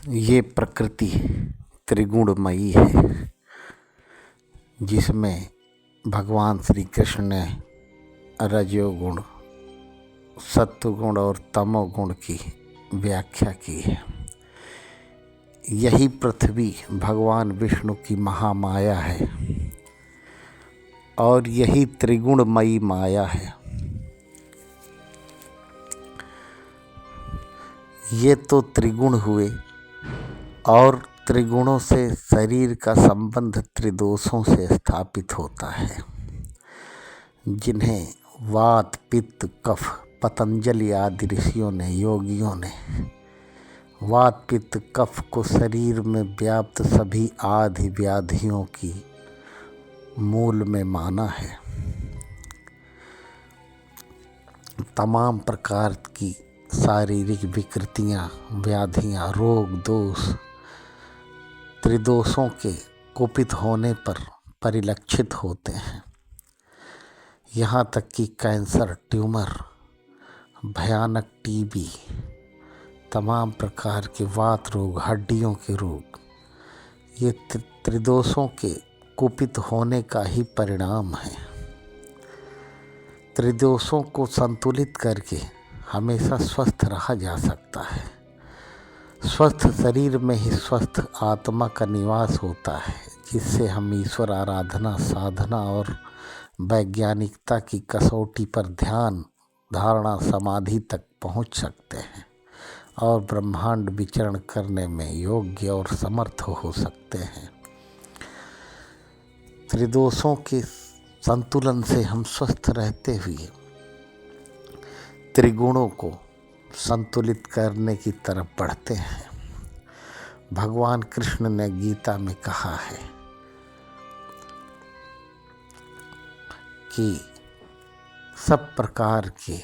ये प्रकृति त्रिगुणमयी है, जिसमें भगवान श्री कृष्ण ने रजोगुण, सत्वगुण और तमोगुण की व्याख्या की है। यही पृथ्वी भगवान विष्णु की महामाया है और यही त्रिगुणमयी माया है। ये तो त्रिगुण हुए और त्रिगुणों से शरीर का संबंध त्रिदोषों से स्थापित होता है, जिन्हें वात, पित्त, कफ पतंजलि आदि ऋषियों ने, योगियों ने वात, पित्त, कफ को शरीर में व्याप्त सभी आदि व्याधियों की मूल में माना है। तमाम प्रकार की शारीरिक विकृतियाँ, व्याधियाँ, रोग, दोष त्रिदोषों के कुपित होने पर परिलक्षित होते हैं। यहाँ तक कि कैंसर, ट्यूमर, भयानक टीबी, तमाम प्रकार के वात रोग, हड्डियों के रोग, ये त्रिदोषों के कुपित होने का ही परिणाम है। त्रिदोषों को संतुलित करके हमेशा स्वस्थ रहा जा सकता है। स्वस्थ शरीर में ही स्वस्थ आत्मा का निवास होता है, जिससे हम ईश्वर आराधना, साधना और वैज्ञानिकता की कसौटी पर ध्यान, धारणा, समाधि तक पहुंच सकते हैं और ब्रह्मांड विचरण करने में योग्य और समर्थ हो सकते हैं। त्रिदोषों के संतुलन से हम स्वस्थ रहते हुए त्रिगुणों को संतुलित करने की तरफ बढ़ते हैं। भगवान कृष्ण ने गीता में कहा है कि सब प्रकार के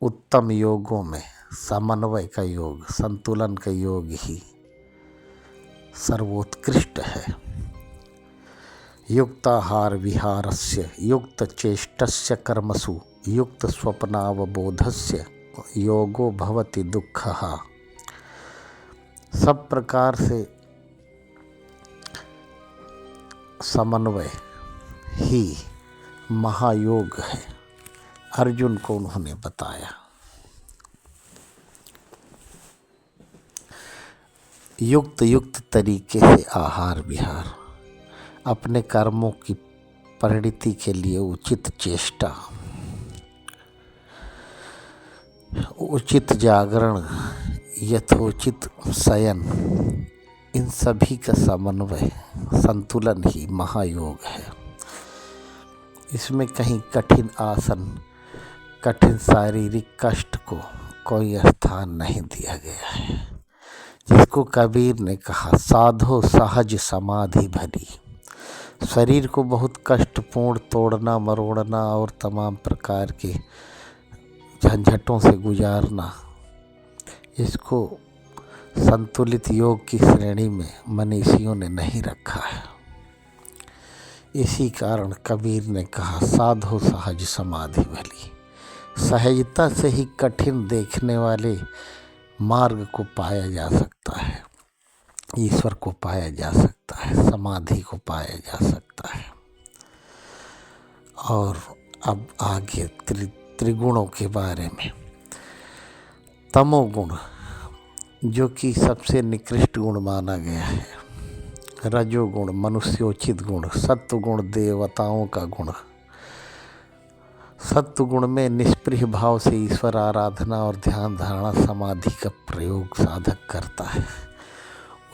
उत्तम योगों में समन्वय का योग, संतुलन का योग ही सर्वोत्कृष्ट है। युक्ताहार विहारस्य, युक्त चेष्टस्य कर्मसु, युक्त स्वप्नावबोधस्य योगो भवति दुःखः। सब प्रकार से समन्वय ही महायोग है, अर्जुन को उन्होंने बताया। युक्त तरीके से आहार विहार, अपने कर्मों की परिणति के लिए उचित चेष्टा, उचित जागरण, यथोचित शयन, इन सभी का समन्वय, संतुलन ही महायोग है। इसमें कहीं कठिन आसन, कठिन शारीरिक कष्ट को कोई स्थान नहीं दिया गया है, जिसको कबीर ने कहा साधो सहज समाधि भरी। शरीर को बहुत कष्टपूर्ण तोड़ना, मरोड़ना और तमाम प्रकार के झंझटों से गुजारना, इसको संतुलित योग की श्रेणी में मनीषियों ने नहीं रखा है। इसी कारण कबीर ने कहा साधो सहज समाधि भली। सहजता से ही कठिन देखने वाले मार्ग को पाया जा सकता है, ईश्वर को पाया जा सकता है, समाधि को पाया जा सकता है। और अब आगे त्रिगुणों के बारे में। तमोगुण, जो कि सबसे निकृष्ट गुण माना गया है। रजोगुण मनुष्योचित गुण, सत्वगुण देवताओं का गुण। सत्वगुण में निष्प्रिय भाव से ईश्वर आराधना और ध्यान धारणा समाधि का प्रयोग साधक करता है।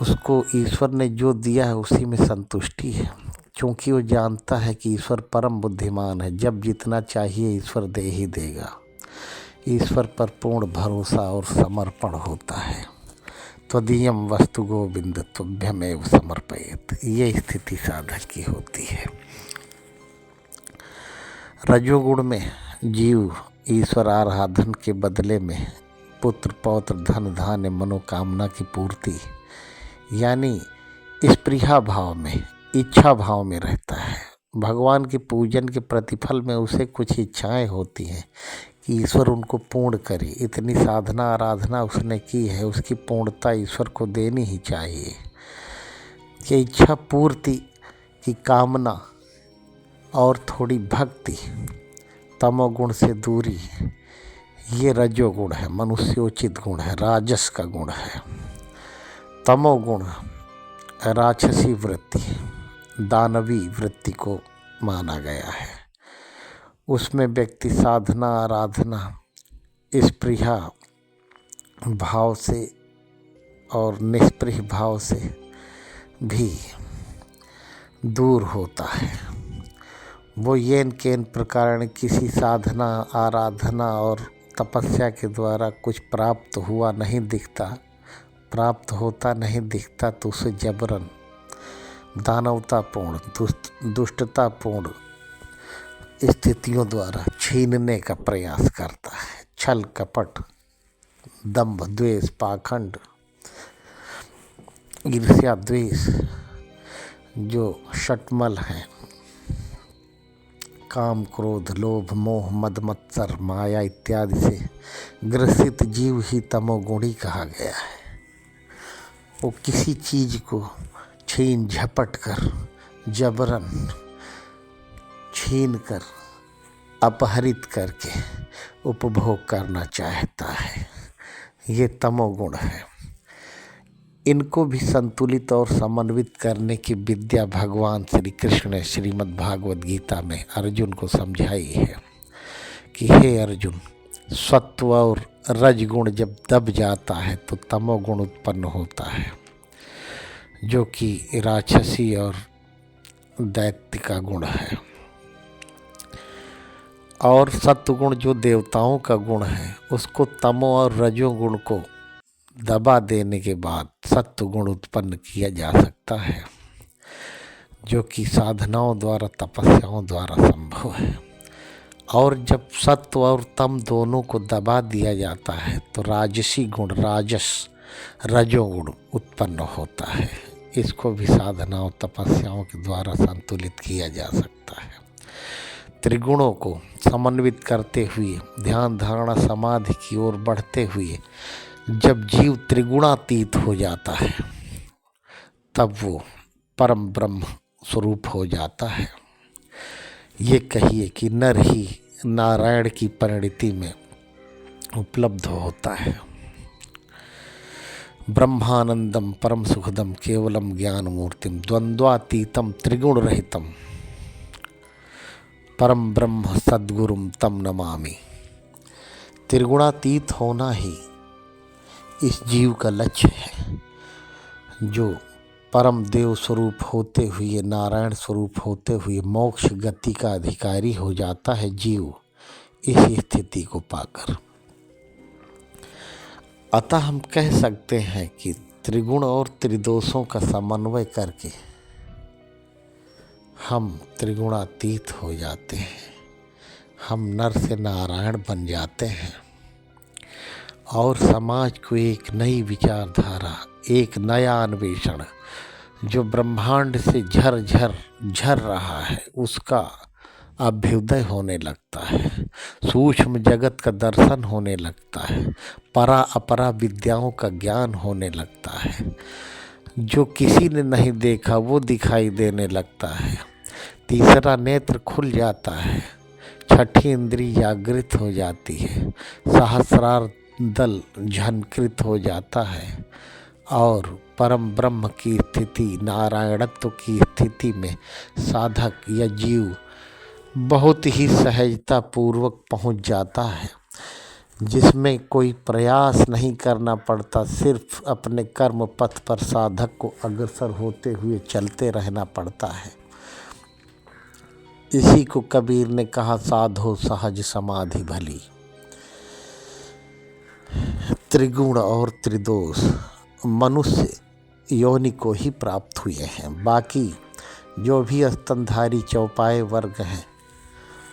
उसको ईश्वर ने जो दिया है उसी में संतुष्टि है, क्योंकि वो जानता है कि ईश्वर परम बुद्धिमान है। जब जितना चाहिए ईश्वर दे ही देगा। ईश्वर पर पूर्ण भरोसा और समर्पण होता है। त्वदीयं वस्तु गोविंद तुभ्यमेव समर्पयेत्, ये स्थिति साधक की होती है। रजोगुण में जीव ईश्वर आराधन के बदले में पुत्र, पौत्र, धन, धान्य, मनोकामना की पूर्ति यानी स्पृहा भाव में, इच्छा भाव में रहता है। भगवान के पूजन के प्रतिफल में उसे कुछ इच्छाएं होती हैं कि ईश्वर उनको पूर्ण करे। इतनी साधना आराधना उसने की है, उसकी पूर्णता ईश्वर को देनी ही चाहिए। कि इच्छा पूर्ति की कामना और थोड़ी भक्ति, तमोगुण से दूरी, ये रजोगुण है, मनुष्योचित गुण है, राजस का गुण है। तमोगुण राक्षसी वृत्ति, दानवी वृत्ति को माना गया है। उसमें व्यक्ति साधना आराधना स्पृहा भाव से और निष्पृह भाव से भी दूर होता है। वो येन केन प्रकार किसी साधना आराधना और तपस्या के द्वारा कुछ प्राप्त हुआ नहीं दिखता, प्राप्त होता नहीं दिखता, तो उसे जबरन दानवतापूर्ण दुष्टतापूर्ण स्थितियों द्वारा छीनने का प्रयास करता है। छल कपट, दंभ, द्वेष, पाखंड, ईर्ष्या, द्वेष जो षटमल हैं, काम क्रोध लोभ मोह मद मत्सर माया इत्यादि से ग्रसित जीव ही तमोगुणी कहा गया है। वो किसी चीज को छीन झपट कर, जबरन छीन कर, अपहरित करके उपभोग करना चाहता है। ये तमोगुण है। इनको भी संतुलित और समन्वित करने की विद्या भगवान श्री कृष्ण ने श्रीमद् भागवत गीता में अर्जुन को समझाई है कि हे अर्जुन, सत्व और रजगुण जब दब जाता है तो तमोगुण उत्पन्न होता है, जो कि राक्षसी और दैत्य का गुण है। और सत्वगुण जो देवताओं का गुण है, उसको तमो और रजोगुण को दबा देने के बाद सत्वगुण उत्पन्न किया जा सकता है, जो कि साधनाओं द्वारा तपस्याओं द्वारा संभव है। और जब सत्व और तम दोनों को दबा दिया जाता है तो राजसी गुण राजस रजोगुण उत्पन्न होता है। इसको भी साधनाओं तपस्याओं के द्वारा संतुलित किया जा सकता है। त्रिगुणों को समन्वित करते हुए ध्यान धारणा समाधि की ओर बढ़ते हुए जब जीव त्रिगुणातीत हो जाता है, तब वो परम ब्रह्म स्वरूप हो जाता है। ये कहिए कि नर ही नारायण की परिणति में उपलब्ध होता है। ब्रह्मानंदम परम सुखदम केवलम ज्ञान मूर्तिम द्वंद्वातीतम त्रिगुण रहितम परम ब्रह्म सद्गुरुम तम नमामि। त्रिगुणातीत होना ही इस जीव का लक्ष्य है। जो परम देव स्वरूप होते हुए, नारायण स्वरूप होते हुए मोक्ष गति का अधिकारी हो जाता है जीव इस स्थिति को पाकर। अतः हम कह सकते हैं कि त्रिगुण और त्रिदोषों का समन्वय करके हम त्रिगुणातीत हो जाते हैं। हम नर से नारायण बन जाते हैं और समाज को एक नई विचारधारा, एक नया अन्वेषण जो ब्रह्मांड से झर रहा है, उसका अभ्युदय होने लगता है। सूक्ष्म जगत का दर्शन होने लगता है। परा अपरा विद्याओं का ज्ञान होने लगता है। जो किसी ने नहीं देखा वो दिखाई देने लगता है। तीसरा नेत्र खुल जाता है। छठी इंद्री जागृत हो जाती है। सहस्रार दल झनकृत हो जाता है और परम ब्रह्म की स्थिति, नारायणत्व की स्थिति में साधक या जीव बहुत ही सहजता पूर्वक पहुंच जाता है, जिसमें कोई प्रयास नहीं करना पड़ता। सिर्फ अपने कर्म पथ पर साधक को अग्रसर होते हुए चलते रहना पड़ता है। इसी को कबीर ने कहा, साधो सहज समाधि भली। त्रिगुण और त्रिदोष मनुष्य योनि को ही प्राप्त हुए हैं। बाकी जो भी स्तनधारी चौपाए वर्ग हैं,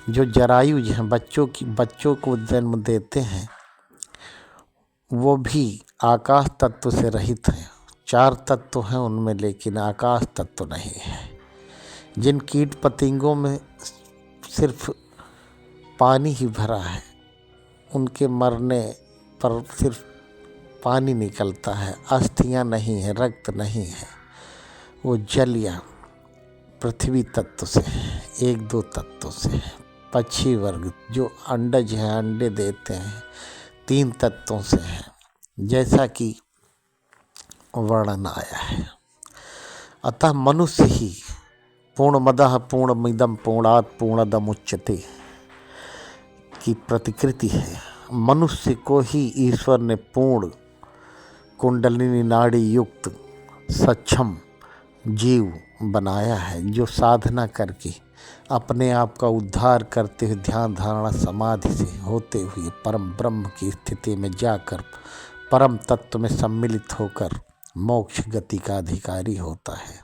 जो जरायुज हैं, बच्चों को जन्म देते हैं, वो भी आकाश तत्व से रहित हैं। 4 तत्व हैं उनमें, लेकिन आकाश तत्व नहीं है। जिन कीट पतंगों में सिर्फ पानी ही भरा है, उनके मरने पर सिर्फ पानी निकलता है, अस्थियां नहीं है, रक्त नहीं है। वो जल या पृथ्वी तत्व से, एक दो तत्वों से। पक्षी वर्ग जो अंडज है, अंडे देते हैं, 3 तत्वों से है, जैसा कि वर्णन आया है। अतः मनुष्य ही पूर्णमदः पूर्णमिदं पूर्णात् पूर्णमुदच्यते की प्रतिकृति है। मनुष्य को ही ईश्वर ने पूर्ण कुंडलिनी नाड़ी युक्त सक्षम जीव बनाया है, जो साधना करके अपने आप का उद्धार करते हुए ध्यान धारणा समाधि से होते हुए परम ब्रह्म की स्थिति में जाकर परम तत्व में सम्मिलित होकर मोक्ष गति का अधिकारी होता है।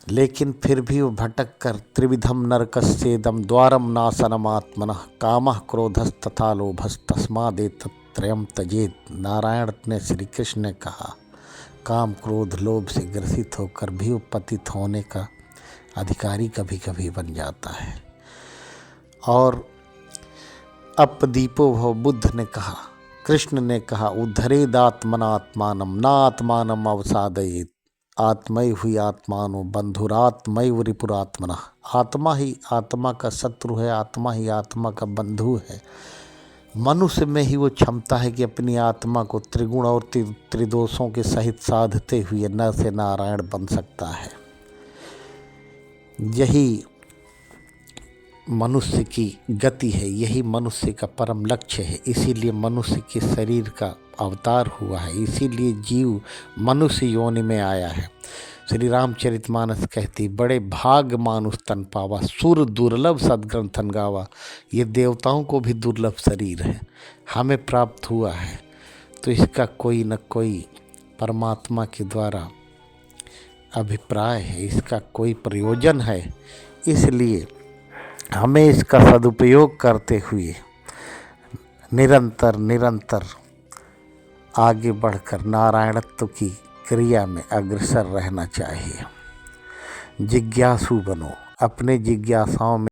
लेकिन फिर भी वो भटक कर त्रिविधम नरकस्येदम द्वारम नाशनमात्मनः कामः क्रोधस्तथा लोभस्तस्मादेतत्त्रयम् त्यजेत। नारायण ने श्री कृष्ण ने कहा, काम क्रोध लोभ से ग्रसित होकर भी वो पतित होने का अधिकारी कभी कभी बन जाता है। और अपदीपो भव बुद्ध ने कहा, कृष्ण ने कहा, उद्धरेदात्मनात्मानं न आत्मानं अवसादयेत्। आत्मैव हुई आत्मानो बंधुरात्मैव रिपुरात्मनः। आत्मा ही आत्मा का शत्रु है, आत्मा ही आत्मा का बंधु है। मनुष्य में ही वो क्षमता है कि अपनी आत्मा को त्रिगुण और त्रिदोषों के सहित साधते हुए नर से नारायण बन सकता है। यही मनुष्य की गति है, यही मनुष्य का परम लक्ष्य है। इसीलिए मनुष्य के शरीर का अवतार हुआ है, इसीलिए जीव मनुष्य योनि में आया है। श्री रामचरितमानस कहती, बड़े भाग मानुष तन पावा, सुर दुर्लभ सद्ग्रंथन गावा। ये देवताओं को भी दुर्लभ शरीर है, हमें प्राप्त हुआ है, तो इसका कोई न कोई परमात्मा के द्वारा अभिप्राय है, इसका कोई प्रयोजन है। इसलिए हमें इसका सदुपयोग करते हुए निरंतर आगे बढ़कर नारायणत्व की क्रिया में अग्रसर रहना चाहिए। जिज्ञासु बनो, अपने जिज्ञासाओं में